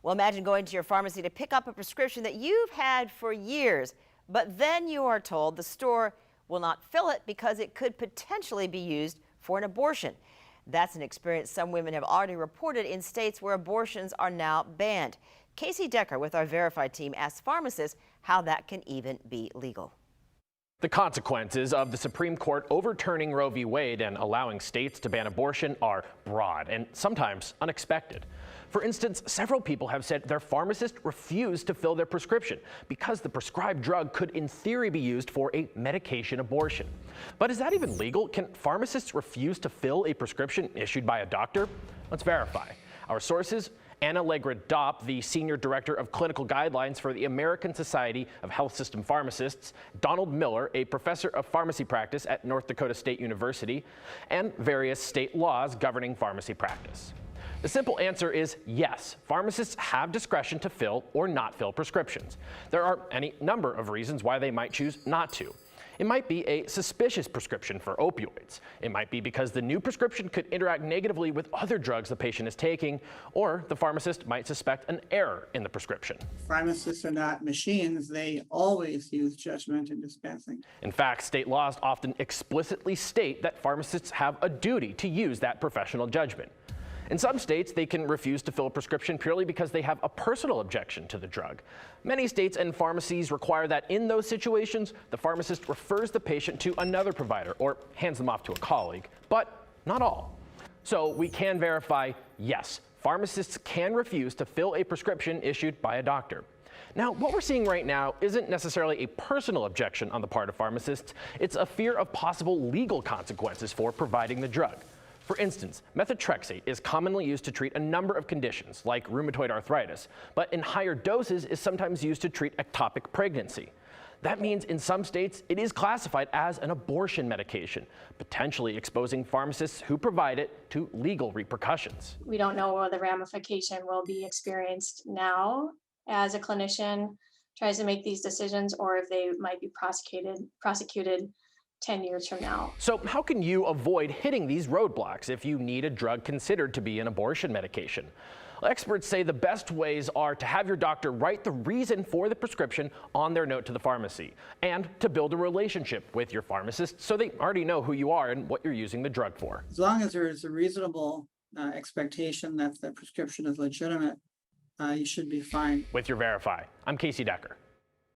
Well, imagine going to your pharmacy to pick up a prescription that you've had for years, but then you are told the store will not fill it because it could potentially be used for an abortion. That's an experience some women have already reported in states where abortions are now banned. Casey Decker with our Verified team asked pharmacists how that can even be legal. The consequences of the Supreme Court overturning Roe v. Wade and allowing states to ban abortion are broad and sometimes unexpected. For instance, several people have said their pharmacist refused to fill their prescription because the prescribed drug could in theory be used for a medication abortion. But is that even legal? Can pharmacists refuse to fill a prescription issued by a doctor? Let's verify. Our sources: Anna Legra-Dopp, the Senior Director of Clinical Guidelines for the American Society of Health System Pharmacists, Donald Miller, a professor of pharmacy practice at North Dakota State University, and various state laws governing pharmacy practice. The simple answer is yes, pharmacists have discretion to fill or not fill prescriptions. There are any number of reasons why they might choose not to. It might be a suspicious prescription for opioids. It might be because the new prescription could interact negatively with other drugs the patient is taking, or the pharmacist might suspect an error in the prescription. Pharmacists are not machines. They always use judgment in dispensing. In fact, state laws often explicitly state that pharmacists have a duty to use that professional judgment. In some states, they can refuse to fill a prescription purely because they have a personal objection to the drug. Many states and pharmacies require that in those situations, the pharmacist refers the patient to another provider or hands them off to a colleague, but not all. So we can verify, yes, pharmacists can refuse to fill a prescription issued by a doctor. Now, what we're seeing right now isn't necessarily a personal objection on the part of pharmacists. It's a fear of possible legal consequences for providing the drug. For instance, methotrexate is commonly used to treat a number of conditions, like rheumatoid arthritis, but in higher doses is sometimes used to treat ectopic pregnancy. That means in some states it is classified as an abortion medication, potentially exposing pharmacists who provide it to legal repercussions. We don't know what the ramification will be experienced now as a clinician tries to make these decisions, or if they might be prosecuted 10 years from now. So how can you avoid hitting these roadblocks if you need a drug considered to be an abortion medication? Experts say the best ways are to have your doctor write the reason for the prescription on their note to the pharmacy, and to build a relationship with your pharmacist so they already know who you are and what you're using the drug for. As long as there is a reasonable expectation that the prescription is legitimate, you should be fine. With your Verify, I'm Casey Decker.